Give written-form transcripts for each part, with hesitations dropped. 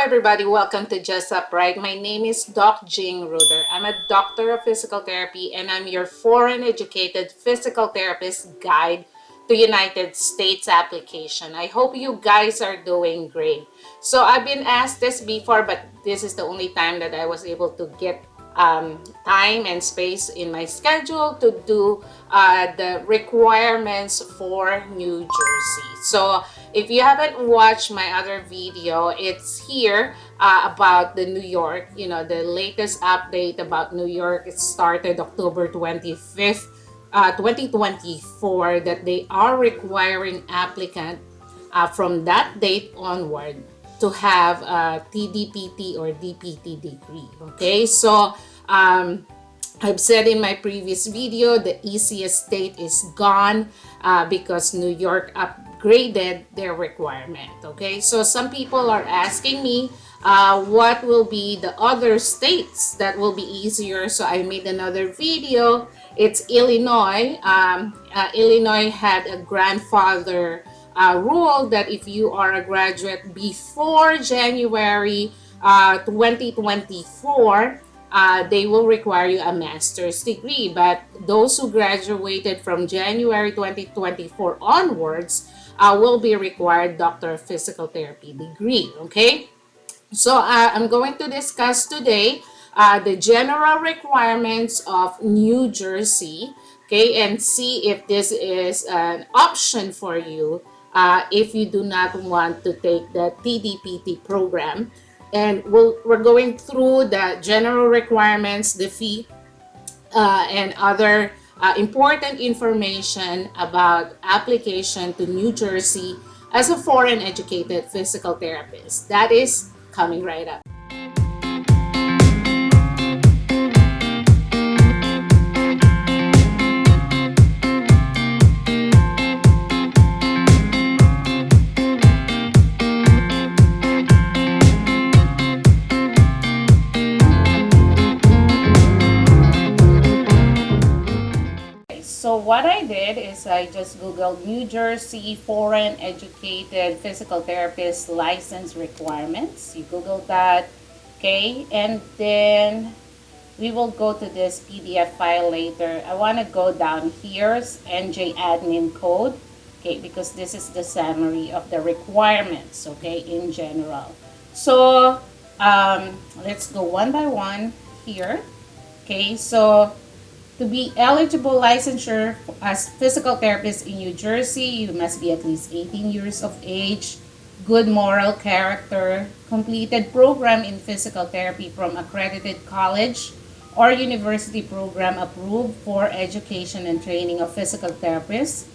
everybody, welcome to Just Upright. My name is Doc Jing Ruder. I'm a doctor of physical therapy and I'm your foreign educated physical therapist guide to United States application. I hope you guys are doing great. So I've been asked this before, but this is the only time that I was able to get time and space in my schedule to do the requirements for New Jersey. So if you haven't watched my other video, it's here about the New York, the latest update about New York. It started October 25th, 2024, that they are requiring applicant from that date onward to have a TDPT or DPT degree. Okay, so I've said in my previous video, the easiest state is gone because New York upgraded their requirement. Okay, so some people are asking me what will be the other states that will be easier. So I made another video. It's Illinois. Illinois had a grandfather rule that if you are a graduate before January 2024, they will require you a master's degree. But those who graduated from January 2024 onwards will be required Doctor of Physical Therapy degree. Okay, so I'm going to discuss today the general requirements of New Jersey, okay, and see if this is an option for you if you do not want to take the TDPT program. And we're going through the general requirements, the fee, and other important information about application to New Jersey as a foreign educated physical therapist. That is coming right up. So what I did is I just Googled New Jersey Foreign Educated Physical Therapist License Requirements. You Google that, okay? And then we will go to this PDF file later. I want to go down here's NJ admin code, okay? Because this is the summary of the requirements, okay, in general. So let's go one by one here, okay? So to be eligible licensure as physical therapist in New Jersey, you must be at least 18 years of age, good moral character, completed program in physical therapy from accredited college or university program approved for education and training of physical therapists.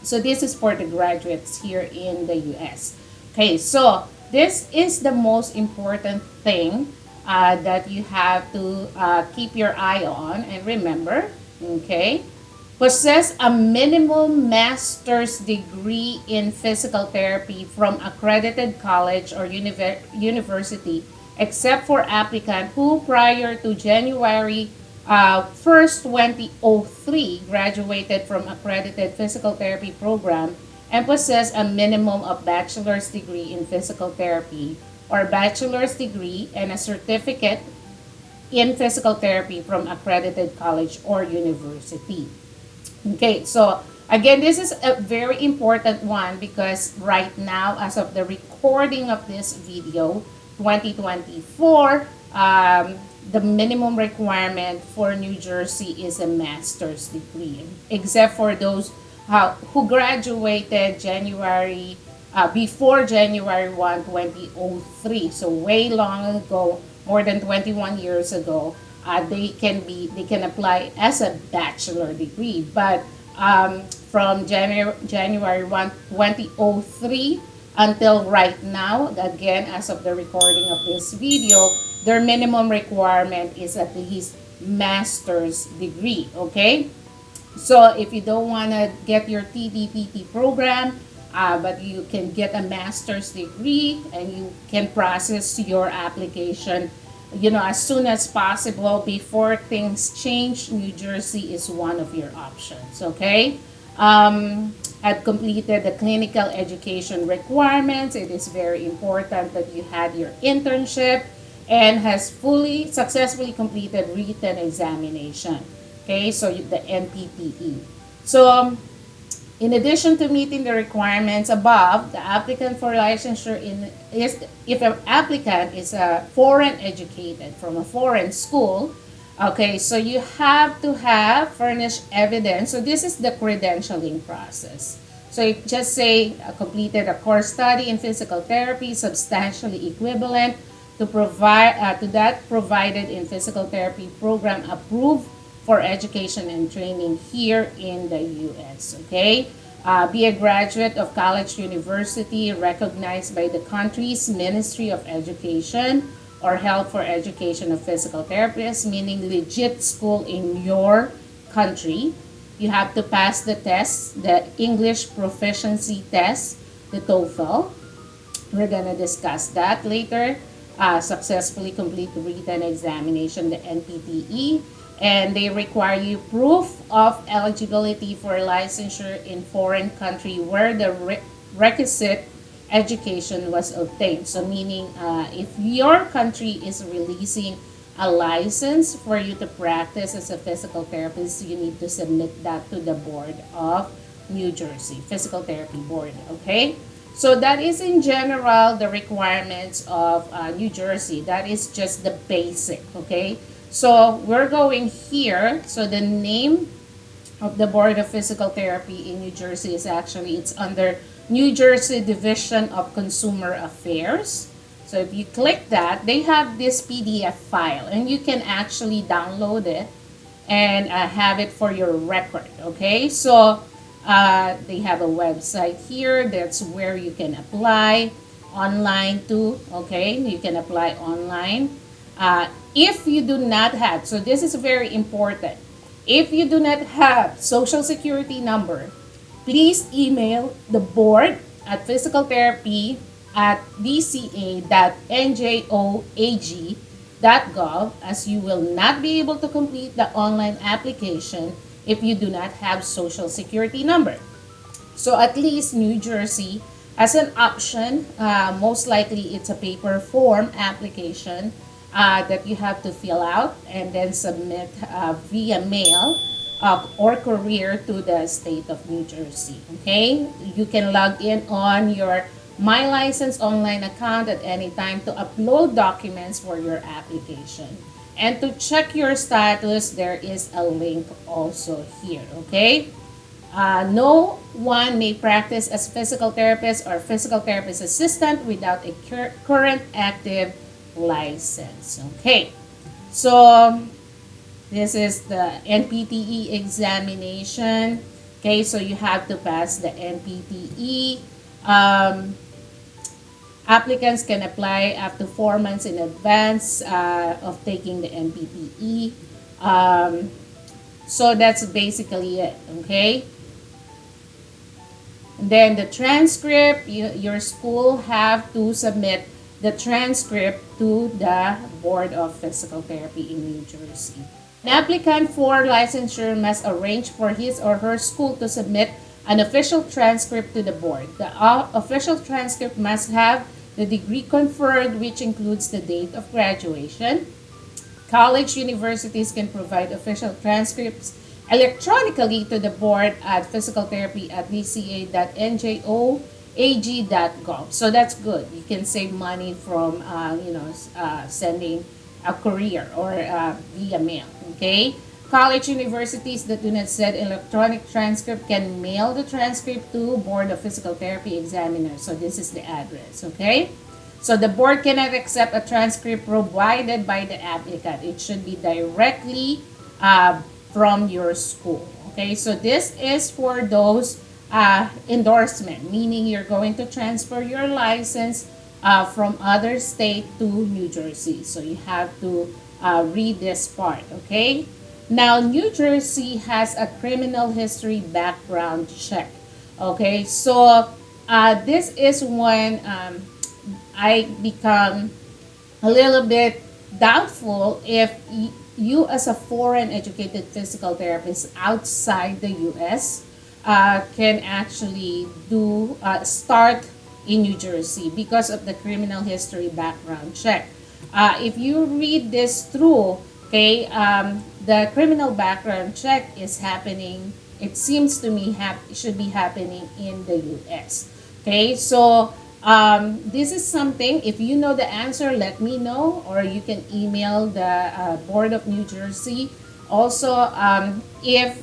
So this is for the graduates here in the US. Okay, so this is the most important thing that you have to keep your eye on and remember, okay? Possess a minimum master's degree in physical therapy from accredited college or university, except for applicant who prior to January 1st, 2003 graduated from accredited physical therapy program and possess a minimum of bachelor's degree in physical therapy or bachelor's degree and a certificate in physical therapy from accredited college or university. Okay, so again, this is a very important one because right now, as of the recording of this video, 2024, the minimum requirement for New Jersey is a master's degree, except for those who graduated before January 1, 2003, so way long ago, more than 21 years ago, they can apply as a bachelor degree. But from January 1, 2003 until right now, again, as of the recording of this video, their minimum requirement is at least master's degree, okay? So if you don't want to get your TDPT program, but you can get a master's degree and you can process your application, as soon as possible before things change. New Jersey is one of your options, okay? had completed the clinical education requirements. It is very important that you had your internship and has fully successfully completed written examination. Okay, so the NPTE. So in addition to meeting the requirements above, the applicant for licensure is if an applicant is a foreign educated from a foreign school, okay, so you have to have furnished evidence. So this is the credentialing process. So you just say completed a course study in physical therapy substantially equivalent to provide to that provided in physical therapy program approved for education and training here in the U.S. Okay, be a graduate of college, university recognized by the country's Ministry of Education or held for education of physical therapists, meaning legit school in your country. You have to pass the test, the English proficiency test, the TOEFL. We're gonna discuss that later. Successfully complete the written examination, the NPTE, and they require you proof of eligibility for licensure in foreign country where the requisite education was obtained. So meaning if your country is releasing a license for you to practice as a physical therapist, you need to submit that to the Board of New Jersey, Physical Therapy Board, okay? So that is in general the requirements of New Jersey. That is just the basic, okay? So we're going here. So the name of the Board of Physical Therapy in New Jersey is actually, it's under New Jersey Division of Consumer Affairs. So if you click that, they have this PDF file and you can actually download it and have it for your record, okay? So they have a website here. That's where you can apply online too, okay? You can apply online. If you do not have, so this is very important, if you do not have social security number, please email the board at physicaltherapy at dca.njoag.gov, as you will not be able to complete the online application if you do not have social security number. So at least New Jersey has an option. Most likely it's a paper form application that you have to fill out and then submit via mail or courier to the state of New Jersey. Okay, you can log in on your My License online account at any time to upload documents for your application. And to check your status, there is a link also here. Okay, no one may practice as physical therapist or physical therapist assistant without a current active license. Okay, so this is the NPTE examination. Okay, so you have to pass the NPTE. Applicants can apply up to 4 months in advance of taking the NPTE. So that's basically it. Okay, and then the transcript, your school have to submit the transcript to the Board of Physical Therapy in New Jersey. An applicant for licensure must arrange for his or her school to submit an official transcript to the board. The official transcript must have the degree conferred, which includes the date of graduation. College universities can provide official transcripts electronically to the board at physicaltherapy at dca.njoag.gov. So that's good. You can save money from sending a courier or via mail. Okay, college universities that do not send electronic transcript can mail the transcript to Board of Physical Therapy examiner. So this is the address. Okay, so the board cannot accept a transcript provided by the applicant. It should be directly from your school. Okay, so this is for those endorsement, meaning you're going to transfer your license from other state to New Jersey. So you have to read this part, okay? Now, New Jersey has a criminal history background check. Okay, so this is when I become a little bit doubtful if you as a foreign educated physical therapist outside the U.S., can actually do start in New Jersey because of the criminal history background check. If you read this through, okay, the criminal background check is happening. It seems to me should be happening in the U.S. Okay, so this is something. If you know the answer, let me know, or you can email the Board of New Jersey. Also, if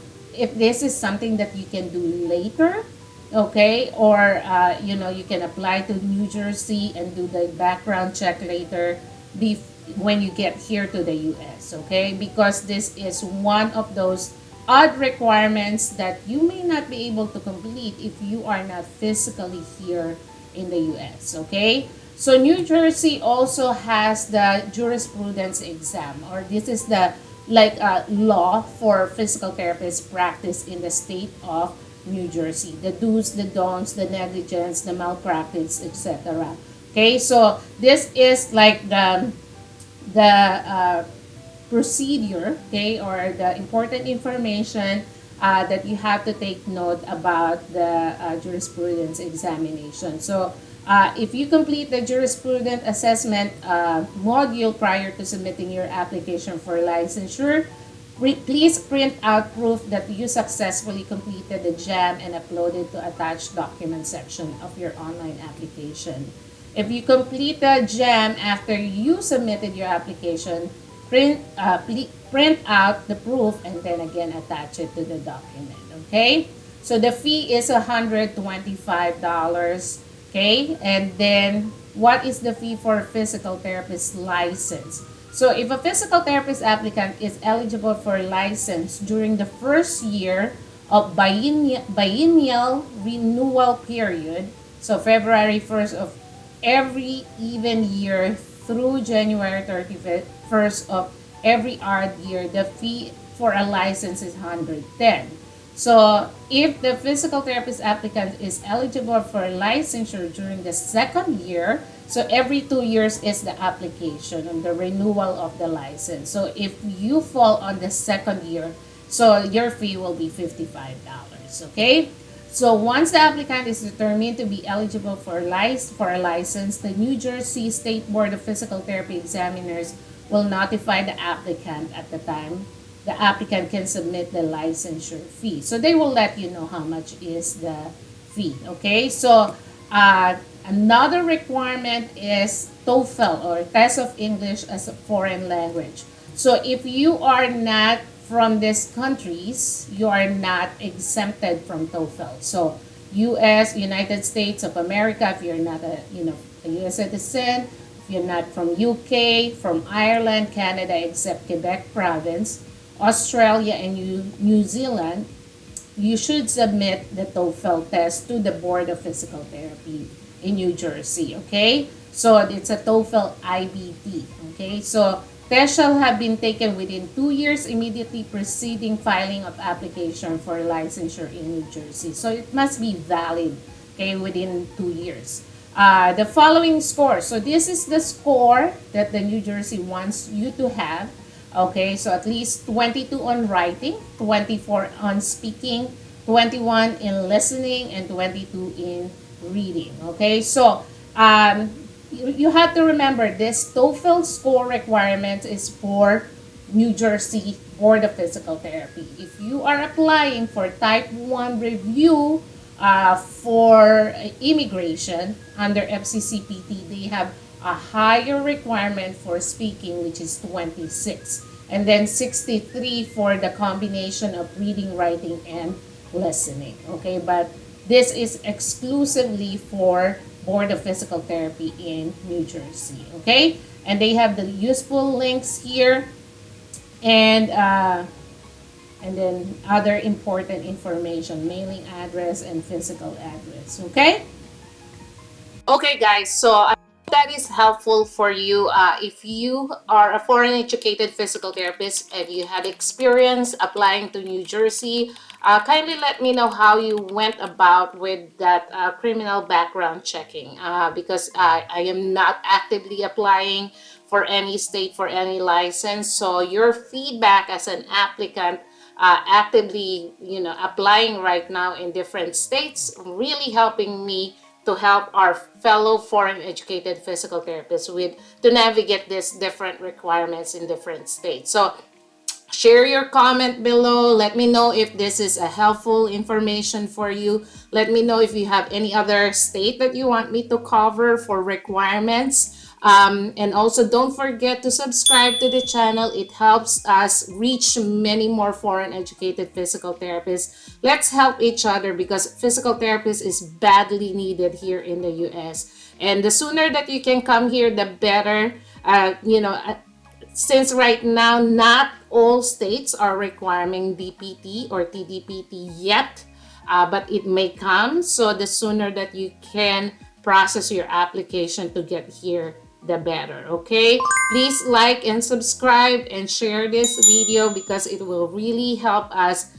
this is something that you can do later, okay, or you can apply to New Jersey and do the background check later, when you get here to the US, okay, because this is one of those odd requirements that you may not be able to complete if you are not physically here in the US, okay. So New Jersey also has the jurisprudence exam, or this is the like law for physical therapists practice in the state of New Jersey. The do's, the don'ts, the negligence, the malpractice, etc. Okay, so this is like the procedure, okay, or the important information that you have to take note about the jurisprudence examination. So if you complete the jurisprudence assessment module prior to submitting your application for licensure, please print out proof that you successfully completed the JAM and upload it to attached document section of your online application. If you complete the JAM after you submitted your application, print out the proof and then again attach it to the document. Okay? So the fee is $125. Okay? And then what is the fee for a physical therapist license? So if a physical therapist applicant is eligible for license during the first year of biennial renewal period, so February 1st of every even year through January 31st of every odd year, the fee for a license is 110. So if the physical therapist applicant is eligible for licensure during the second year, so every 2 years is the application and the renewal of the license. So if you fall on the second year, so your fee will be $55. Okay? So once the applicant is determined to be eligible for a license, the New Jersey State Board of Physical Therapy Examiners will notify the applicant at the time the applicant can submit the licensure fee. So they will let you know how much is the fee. Okay, so another requirement is TOEFL, or Test of English as a Foreign Language. So if you are not from these countries, you are not exempted from TOEFL. So U.S., United States of America, if you're not a U.S. citizen, if you're not from U.K., from Ireland, Canada, except Quebec province, Australia, and New Zealand, you should submit the TOEFL test to the Board of Physical Therapy in New Jersey, okay? So it's a TOEFL IBT, okay? So tests shall have been taken within 2 years immediately preceding filing of application for licensure in New Jersey. So it must be valid, okay, within 2 years. The following score. So this is the score that the New Jersey wants you to have. Okay, so at least 22 on writing, 24 on speaking, 21 in listening, and 22 in reading. Okay, so you have to remember this TOEFL score requirement is for New Jersey Board of Physical Therapy. If you are applying for Type 1 review for immigration under FCCPT, they have a higher requirement for speaking, which is 26, and then 63 for the combination of reading, writing, and listening. Okay, but this is exclusively for Board of Physical Therapy in New Jersey. Okay, and they have the useful links here, and then other important information, mailing address and physical address. Okay. Okay, guys, so I hope that is helpful for you. If you are a foreign educated physical therapist and you had experience applying to New Jersey, kindly let me know how you went about with that criminal background checking, because I am not actively applying for any state for any license. So your feedback as an applicant actively, applying right now in different states, really helping me to help our fellow foreign educated physical therapists with to navigate these different requirements in different states. So share your comment below. Let me know if this is a helpful information for you. Let me know if you have any other state that you want me to cover for requirements. And also don't forget to subscribe to the channel. It helps us reach many more foreign educated physical therapists. Let's help each other because physical therapists is badly needed here in the US. And the sooner that you can come here, the better. Since right now not all states are requiring DPT or TDPT yet, but it may come. So the sooner that you can process your application to get here, the better. Okay, please like and subscribe and share this video because it will really help us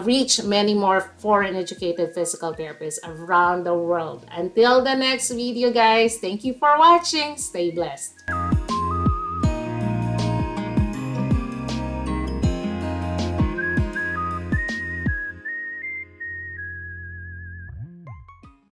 reach many more foreign educated physical therapists around the world. Until the next video, guys, thank you for watching. Stay blessed.